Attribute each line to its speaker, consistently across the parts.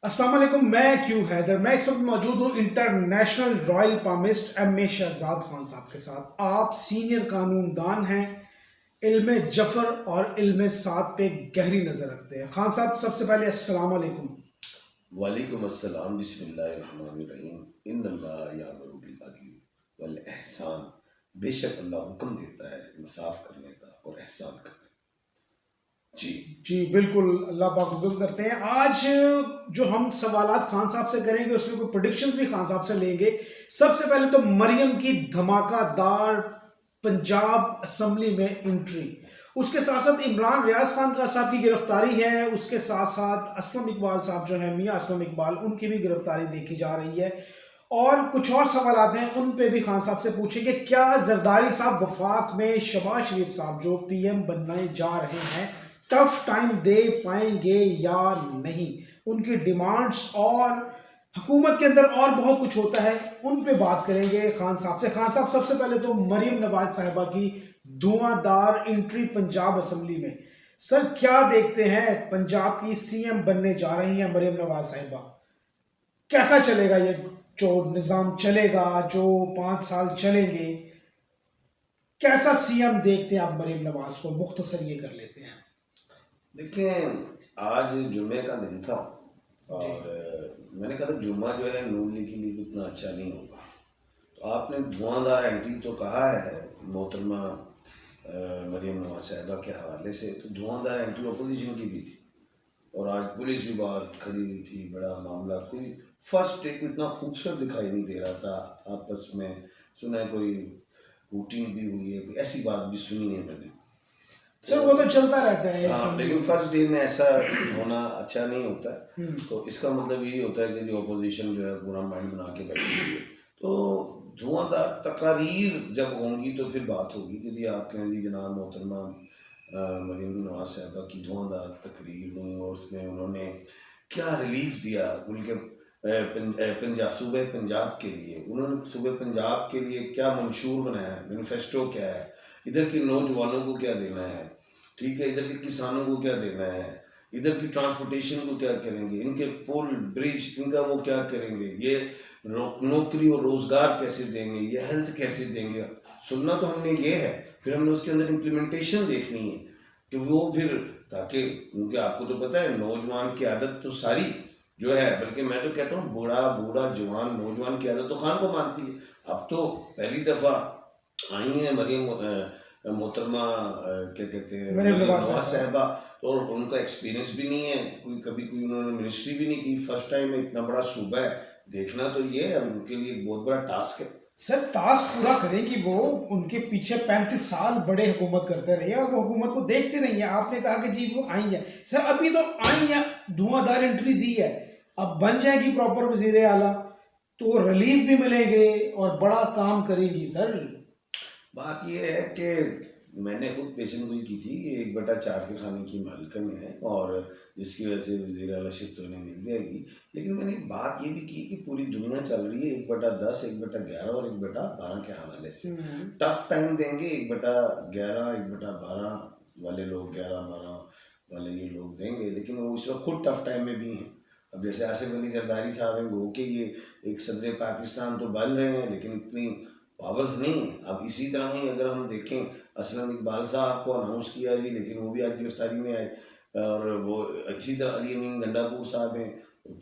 Speaker 1: अस्सलाम वालेकुम। मैं क्यू हैदर। मैं इस वक्त मौजूद हूँ international royal palmist M A Shahzad Khan साहब के साथ। आप सीनियर कानूनदान हैं, इल्म जफर और इल्म साद पे गहरी नज़र रखते हैं। खान साहब, सबसे पहले अस्सलाम वालेकुम।
Speaker 2: वालेकुम अस्सलाम। बिस्मिल्लाहिर्रहमानिर्रहीम। इन्नल्लाह यामुरु बिल अदल वल एहसान। बेशक अल्लाह हुक्म देता है इंसाफ करने का और एहसान करने का। जी
Speaker 1: जी बिल्कुल, अल्लाह पाक हुक्म करते हैं। आज जो हम सवालात खान साहब से करेंगे उसमें कोई प्रोडिक्शंस भी खान साहब से लेंगे। सबसे पहले तो मरियम की धमाकादार पंजाब असम्बली में एंट्री, उसके साथ साथ इमरान रियाज खान का साहब की गिरफ्तारी है, उसके साथ साथ असलम इकबाल साहब जो है मियाँ असलम इकबाल, उनकी भी गिरफ्तारी देखी जा रही है। और कुछ और सवाल हैं उन पे भी खान साहब से पूछेंगे। क्या जरदारी साहब वफाक में शहबाज शरीफ साहब जो पीएम बनने जा रहे हैं टफ टाइम दे पाएंगे या नहीं, उनकी डिमांड्स और हुकूमत के अंदर और बहुत कुछ होता है, उन पे बात करेंगे खान साहब से। खान साहब, सबसे पहले तो मरियम नवाज साहिबा की धुआंधार एंट्री पंजाब असम्बली में, सर क्या देखते हैं? पंजाब की सीएम बनने जा रही हैं मरियम नवाज साहिबा, कैसा चलेगा ये जो निज़ाम चलेगा, जो 5 साल चलेंगे? कैसा सीएम देखते हैं आप मरियम नवाज को? मुख्तसर ये कर लेते हैं।
Speaker 2: देखिए, आज जुम्मे का दिन था और मैंने कहा था जुम्मा जो है नून लीग के लिए उतना अच्छा नहीं होगा। तो आपने धुआंधार एंट्री तो कहा है मोहतरमा मरियम नवाज साहिबा के हवाले से, तो धुआंधार एंट्री अपोजिशन की भी थी और आज पुलिस भी बाहर खड़ी हुई थी। बड़ा मामला, कोई फर्स्ट डे को इतना खूबसूरत दिखाई नहीं दे रहा था। आपस में सुना है कोई रूटीन भी हुई है, कोई ऐसी बात भी सुनी है मैंने।
Speaker 1: सर वो तो चलता रहता है।
Speaker 2: हाँ, लेकिन फर्स्ट डे में ऐसा होना अच्छा नहीं होता है। तो इसका मतलब यही होता है कि जो अपोजिशन जो है पूरा माइंड बना के बैठी हुई है। तो धुआंधार तकारीर जब होंगी तो फिर बात होगी कि जी आप कहें जी जनाब मोहतरमा मरियम नवाज साहिबा की धुआंधार तकरीर हुई और उसमें उन्होंने क्या रिलीफ दिया सूबे पंजाब के लिए। उन्होंने सूबे पंजाब के लिए क्या मंशूर बनाया है, मैनिफेस्टो क्या है, इधर के नौजवानों को क्या देना है, ठीक है, इधर के किसानों को क्या देना है, इधर की ट्रांसपोर्टेशन को क्या करेंगे, इनके पुल ब्रिज इनका वो क्या करेंगे, ये नौकरी और रोजगार कैसे देंगे, ये हेल्थ कैसे देंगे। सुनना तो हमने ये है, फिर हमने उसके अंदर इम्प्लीमेंटेशन देखनी है कि वो फिर, ताकि क्योंकि आपको तो पता है नौजवान की आदत तो सारी जो है, बल्कि मैं तो कहता हूँ बूढ़ा बूढ़ा जवान नौजवान की आदत तो खान को मानती है। अब तो पहली दफ़ा आई है मरियम मोहतरमा क्या कहते हैं मरियम नवाज साहिबा, और उनका एक्सपीरियंस भी नहीं है, कोई कभी कोई उन्होंने मिनिस्ट्री भी नहीं की। फर्स्ट टाइम में इतना बड़ा सूबा है, देखना तो ये है, उनके लिए एक बहुत बड़ा टास्क है।
Speaker 1: सर टास्क पूरा करेंगी वो, उनके पीछे 35 साल बड़े हुकूमत करते रहे और वो हुकूमत को देखते रही है। आपने कहा कि जी वो आई है, सर अभी तो आई है, धुआंधार एंट्री दी है, अब बन जाएगी प्रॉपर वजीर आला तो रिलीफ भी मिलेंगे और बड़ा काम करेगी। सर
Speaker 2: बात यह है कि मैंने खुद पेशन गोई की थी कि 1/4 के खाने की मालिकन है और जिसकी वजह से वज़ीर आला शिफ्ट होने मिल जाएगी। लेकिन मैंने एक बात ये भी की कि पूरी दुनिया चल रही है 1/10, 1/11 और 1/12 के हवाले से। टफ टाइम देंगे 1/11, 1/12 वाले लोग, 11-12 वाले ये लोग देंगे, लेकिन वो इस वक्त खुद टफ टाइम में भी हैं। अब जैसे आसिफ अली जरदारी साहब हैं, गो के ये एक सदर पाकिस्तान तो बन रहे हैं लेकिन इतनी पावर्स नहीं है। अब इसी तरह ही अगर हम देखें, असलम इकबाल साहब को अनाउंस किया जी, लेकिन वो भी आज गिरफ्तारी में आए। और वो इसी तरह अली अमीन गंडापुर साहब हैं,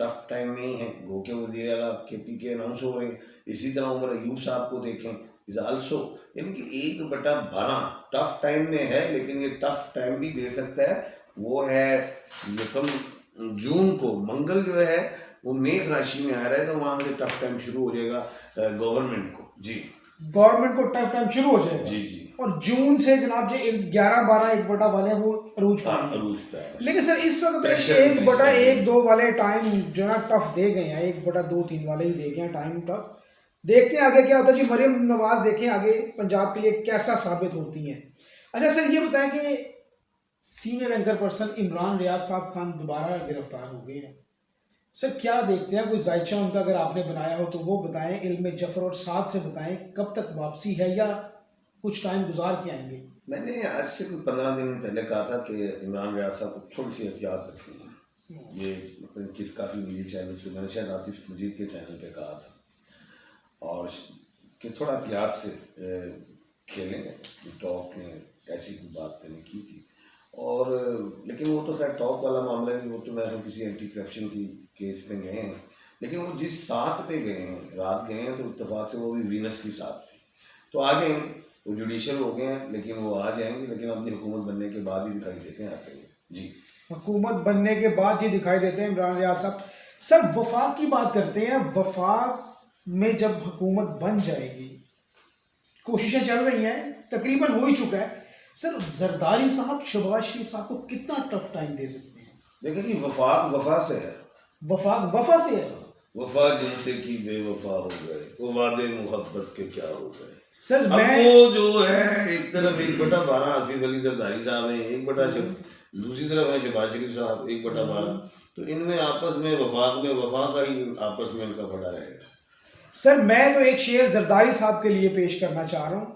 Speaker 2: टफ टाइम में ही हैं, गो के वज़ीर आला KP के अनाउंस हो रहे हैं। इसी तरह उमर अयूब साहब को देखें, इज आल्सो, यानी कि 1/12 टफ टाइम में है, लेकिन ये टफ टाइम भी दे सकता है। वो है 1 जून को मंगल जो है वो मेघ राशि में आ रहा है, तो वहाँ से टफ टाइम शुरू हो जाएगा गवर्नमेंट को। जी,
Speaker 1: गवर्नमेंट को टफ टाइम शुरू हो जाएगा।
Speaker 2: जी जी।
Speaker 1: और जून से जनाब जो 11-12 1/2 वाले हैं वो अरूज
Speaker 2: पर,
Speaker 1: लेकिन सर इस वक्त 1/1-2 वाले टाइम जो है टफ दे गए हैं, 1/2-3 वाले ही दे गए हैं टाइम टफ। देखते हैं आगे क्या होता है जी। मरियम नवाज देखें आगे पंजाब के लिए कैसा साबित होती हैं। अच्छा सर ये बताएं कि senior anchor person Imran Riaz साहब खान दोबारा गिरफ्तार हो गए हैं, सर क्या देखते हैं? कोई जायचा उनका अगर आपने बनाया हो तो वो बताएं, इल्म जफर और साद से बताएं कब तक वापसी है या कुछ टाइम गुजार के आएंगे?
Speaker 2: मैंने आज से 15 दिन पहले कहा था कि इमरान रियाज साहब को थोड़ी सी एहतियात रखें, ये किस काफ़ी मीडिया चैनल्स पे मैंने शायद आतिफ मजीद के चैनल पे कहा था, और कि थोड़ा एहतियात से खेलें। टॉक में ऐसी कोई बात मैंने की थी, और लेकिन वो तो खैर टॉक वाला मामला नहीं, वो तो मैं हम किसी एंटी करप्शन की केस में गए हैं, लेकिन वो जिस साथ पे गए हैं, रात गए हैं, तो इत्तेफाक से वो भी वीनस की साथ थी। तो आ जाएंगे, वो जुडिशल हो गए हैं, लेकिन वो आ जाएंगे, लेकिन अपनी हुकूमत बनने के बाद ही दिखाई देते हैं आते हैं जी।
Speaker 1: हुकूमत बनने के बाद ही दिखाई देते हैं इमरान रियाज साहब। सर वफाक की बात करते हैं, वफाक में जब हुकूमत बन जाएगी, कोशिशें चल रही हैं, तकरीबन हो ही चुका है, सर जरदारी साहब शहबाज शरीफ साहब को कितना टफ टाइम दे सकते हैं?
Speaker 2: देखिए कि वफाक वफा से है,
Speaker 1: वफाक वफा से है।
Speaker 2: वफा जिनसे की बेवफा हो गए, वो वादे मोहब्बत के क्या हो गए।
Speaker 1: सर
Speaker 2: अब
Speaker 1: मैं
Speaker 2: वो जो है, एक तरफ 1/12 आसिफ अली जरदारी साहब हैं, 1/6 दूसरी तरफ है शहबाज शरीफ साहब 1/12, तो इनमें आपस में वफाक में वफा का ही आपस में इनका बड़ा रहेगा।
Speaker 1: सर मैं तो एक शेर जरदारी साहब के लिए पेश करना चाह रहा हूँ,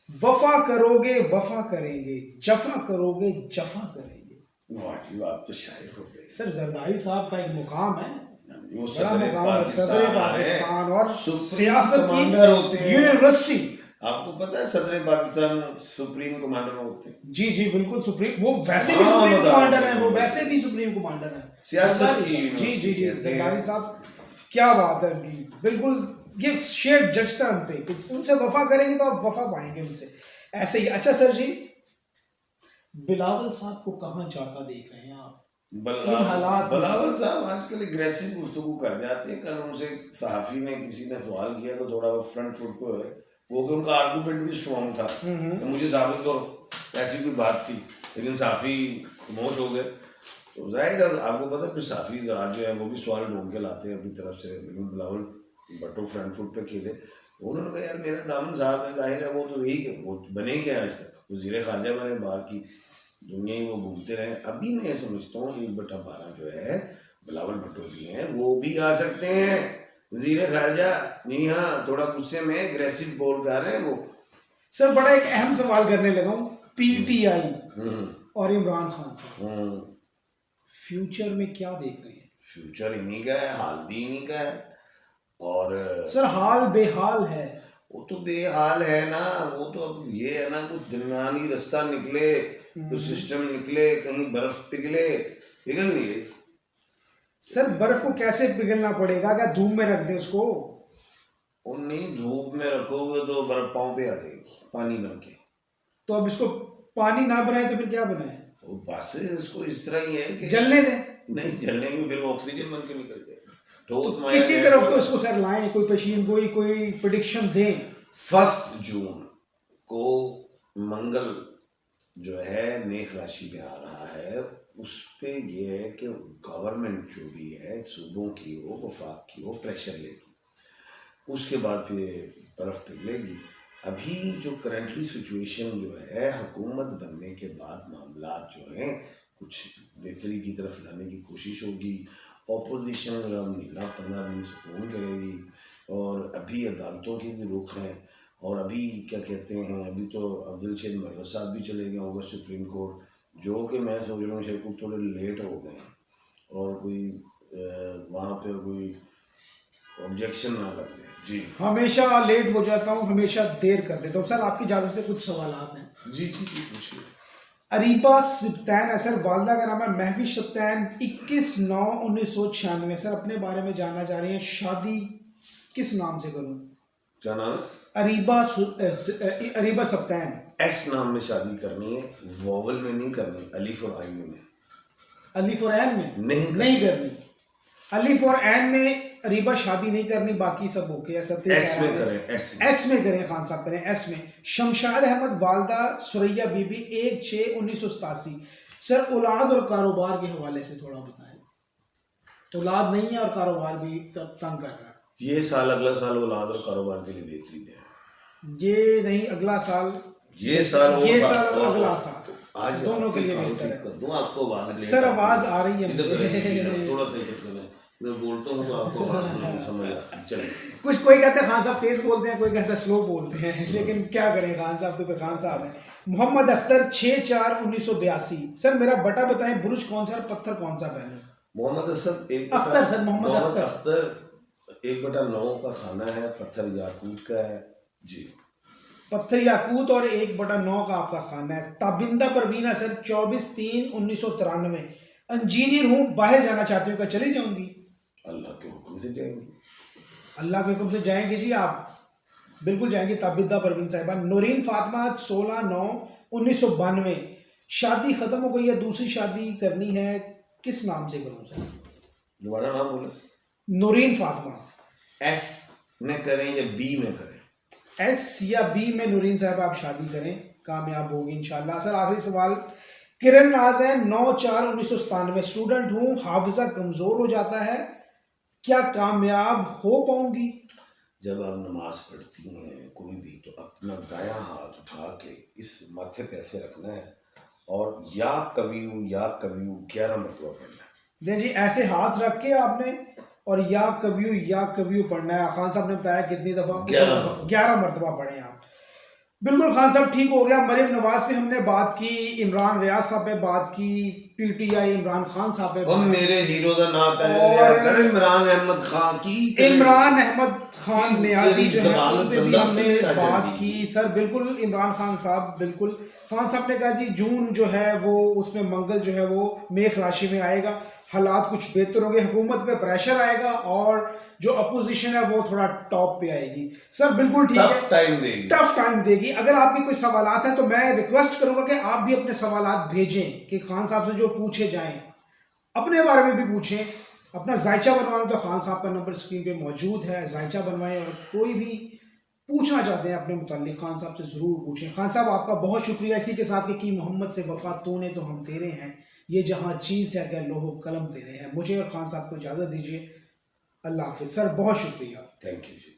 Speaker 1: वफा करोगे वफा करेंगे, जफा करोगे जफा करेंगे।
Speaker 2: वाह जी, आप तो शायर हो गए।
Speaker 1: सर जरदारी साहब का एक मुकाम है,
Speaker 2: वो
Speaker 1: बड़ा मुकाम है, सदर पाकिस्तान और
Speaker 2: सियासत
Speaker 1: कमांडर
Speaker 2: होते हैं
Speaker 1: यूनिवर्सिटी।
Speaker 2: आपको पता है सदर पाकिस्तान सुप्रीम कमांडर होते हैं।
Speaker 1: जी जी बिल्कुल, सुप्रीम, वो वैसे भी सुप्रीम कमांडर है, वो वैसे भी सुप्रीम कमांडर है
Speaker 2: सियासत की।
Speaker 1: जी जी जी, जरदारी साहब क्या बात है उनकी, बिल्कुल ये शेर जजता है उन पे, उनसे वफा करेंगे तो आप वफा पाएंगे उनसे, ऐसे ही। अच्छा सर जी, बिलावल साहब को कहाँ जाता देख रहे हैं आप?
Speaker 2: बिलावल साहब आजकल एग्रेसिव गुफ्तगू कर जाते हैं। कल उनसे सहाफी ने किसी ने सवाल किया तो थोड़ा वो फ्रंट फुट पे है, वो कि उनका आर्गूमेंट भी स्ट्रॉन्ग था, तो मुझे साबित करो, ऐसी कोई बात थी, लेकिन साफी खामोश हो गए। तो जाहिर है आपको पता है, फिर साफी आज जो है वो भी सवाल ढूंढ के लाते हैं अपनी तरफ से, लेकिन बिलावल बटो फ्रंट फुट पे खेले। उन्होंने कहा यार मेरा दामन साहब है, जाहिर है वो तो यही, वो बने क्या आज तक, वज़ीर ख़ारजा बने, बाहर की दुनिया ही वो घूमते रहे। अभी मैं समझता हूँ 1/12 जो है बिलावल भुट्टो जी हैं, वो भी आ सकते हैं वज़ीर ख़ारजा। नहीं हाँ, थोड़ा गुस्से में एग्रेसिव बोल कर रहे हैं वो।
Speaker 1: सर बड़ा एक अहम सवाल करने लगा हूँ, पीटीआई और इमरान खान साहब फ्यूचर में क्या देख रहे हैं?
Speaker 2: फ्यूचर इन्हीं का है, हाल भी इन्हीं का है। और
Speaker 1: सर हाल बेहाल है।
Speaker 2: वो तो बेहाल है ना, वो तो अब ये है ना, कुछ दरमियानी रास्ता निकले, कुछ सिस्टम निकले, कहीं बर्फ पिघले, पिघल नहीं रही।
Speaker 1: सर बर्फ को कैसे पिघलना पड़ेगा? क्या धूप में रख दें उसको?
Speaker 2: और नहीं, धूप में रखोगे तो बर्फ पाँव पे आ जाएगी पानी बन के।
Speaker 1: तो अब इसको पानी ना बनाए तो फिर क्या बनाए?
Speaker 2: वो बस इसको इस तरह ही है कि
Speaker 1: जलने दें।
Speaker 2: नहीं, जलने में फिर वो ऑक्सीजन बन के निकल जाएगा। तो
Speaker 1: किसी तरफ तो इसको सर लाएं, कोई पेशीन कोई प्रेडिक्शन दें।
Speaker 2: 1 जून को मंगल जो है मेष राशि में आ रहा है, उस पे ये है कि गवर्नमेंट जो भी है, सूबों की हो, वफाक की हो, प्रेशर लेगी, उसके बाद फिर बर्फ पिघलेगी। अभी जो करंटली सिचुएशन जो है, हुकूमत बनने के बाद मामला जो हैं कुछ बेहतरी की तरफ लाने की कोशिश होगी। ऑपोजिशन महीना 15 दिन सुकून करेगी, और अभी अदालतों के भी रुख हैं, और अभी क्या कहते हैं, अभी तो अफजल शेख मर्रत साहब भी चले गए होंगे सुप्रीम कोर्ट, जो कि मैं सोच रहा हूँ शायद कुछ थोड़े लेट हो गए हैं, और कोई वहाँ पे कोई ऑब्जेक्शन ना लग जाए। जी,
Speaker 1: हमेशा लेट हो जाता हूँ, हमेशा देर कर देता हूँ। सर आपकी इजाज़त से कुछ सवाल हैं।
Speaker 2: जी जी जी, पूछिए।
Speaker 1: अरीबा सब्तैन, सर वालदा का नाम है महविश सब्तैन, 21/9/1996। सर अपने बारे में जानना चाह रही हैं, शादी किस नाम से करूं?
Speaker 2: क्या नाम है?
Speaker 1: अरीबा सब्तैन।
Speaker 2: एस नाम में शादी करनी है, वोवल में नहीं करनी, अलीफ और आइन में।
Speaker 1: अलीफ और ऐन में
Speaker 2: नहीं
Speaker 1: करनी। अलीफ और ऐन में अरीबा शादी नहीं करनी, बाकी सब ओके है। सत्य
Speaker 2: एस में करें,
Speaker 1: एस में करें, खान साहब करें एस में। शमशाद अहमद वालदा सुरैया बीबी 1/6/1987। सर औलाद और कारोबार के हवाले से थोड़ा बताएं। औलाद नहीं है और कारोबार भी तंग कर रहा है।
Speaker 2: ये साल, अगला साल औलाद और कारोबार के लिए बेहतरीन है।
Speaker 1: ये नहीं, अगला साल,
Speaker 2: ये साल
Speaker 1: और अगला साल,
Speaker 2: आज
Speaker 1: दोनों के लिए बेहतर है।
Speaker 2: दूं आपको बात।
Speaker 1: सर आवाज आ रही है मुझे,
Speaker 2: थोड़ा सा मैं बोलता हूँ तो आपको समझ चले।
Speaker 1: कुछ कोई कहते हैं खान साहब तेज बोलते हैं, कोई कहता है स्लो बोलते हैं, लेकिन क्या करें, खान साहब तो फिर खान साहब हैं। मोहम्मद अख्तर 6/4/1982। सर मेरा बटा बताएं, बुरुज कौन सा और पत्थर कौन सा पहनूं?
Speaker 2: मोहम्मद असद एक
Speaker 1: अख्तर सर, मोहम्मद अख्तर।
Speaker 2: अख्तर 1/9 का खाना है, पत्थर याकूत का है जी।
Speaker 1: पत्थर याकूत और 1/9 का आपका खाना है। ताबिंदा परवीना सर 24/3/1993, इंजीनियर हूँ, बाहर जाना चाहती हूँ, क्या चली जाऊंगी?
Speaker 2: अल्लाह के हुक्म से जाएंगे।
Speaker 1: अल्लाह के हुक्म से जाएंगे जी आप, बिल्कुल जाएंगे। ताबिदा परवीन साहिबा। नूरीन फातिमा 16/9/1992, शादी खत्म हो गई है, दूसरी शादी करनी है, किस नाम से करूं सर?
Speaker 2: दोबारा नाम बोले।
Speaker 1: नूरीन फातिमा।
Speaker 2: एस में करें या बी में करें?
Speaker 1: एस या बी में नूरीन साहब आप शादी करें, कामयाब होगी इंशाल्लाह। सर आखिरी सवाल किरण नाज है 9/4/1997, स्टूडेंट हूँ, हाफिजा कमजोर हो जाता है, क्या कामयाब हो पाऊंगी?
Speaker 2: जब आप नमाज पढ़ती हैं कोई भी, तो अपना दायां हाथ उठा के इस माथे पे ऐसे रखना है और या कवियू 11 मरतबा पढ़ना है।
Speaker 1: जी जी, ऐसे हाथ रख के आपने और या कवियू पढ़ना है। खान साहब ने बताया कितनी दफा? 11 मरतबा पढ़े आप। बिल्कुल खान साहब, ठीक हो गया। मरियम नवाज पे हमने बात की, इमरान रियाज साहब पे बात की, पीटीआई इमरान खान साहब पे
Speaker 2: हम मेरे हीरो का नाम पहले इमरान अहमद खान की,
Speaker 1: इमरान अहमद खान नियाजी जो है उन पे भी हमने
Speaker 2: आ
Speaker 1: बात
Speaker 2: जाती।
Speaker 1: की। सर बिल्कुल इमरान खान साहब, बिल्कुल खान साहब ने कहा जी जून जो है वो उसमें मंगल जो है वो मेष राशि में आएगा, हालात कुछ बेहतर होंगे, हुकूमत पे प्रेशर आएगा और जो अपोजिशन है वो थोड़ा टॉप पे आएगी। सर बिल्कुल ठीक है, टफ टाइम देगी। अगर आपके कोई सवालात हैं तो मैं रिक्वेस्ट करूंगा कि आप भी अपने सवालात भेजें कि खान साहब से जो पूछे जाएं, अपने बारे में भी पूछें। अपना जायचा बनवाना तो खान साहब का नंबर स्क्रीन पे मौजूद है, जायचा बनवाएं। और कोई भी पूछना चाहते हैं अपने मुताल्लिक, खान साहब से ज़रूर पूछें। खान साहब आपका बहुत शुक्रिया। इसी के साथ कि मोहम्मद से वफा तूने तो हम तेरे हैं, ये जहाँ चीज़ है क्या लोहो कलम तेरे हैं। मुझे और खान साहब को इजाज़त दीजिए, अल्लाह हाफिज़। सर बहुत शुक्रिया,
Speaker 2: थैंक यू जी।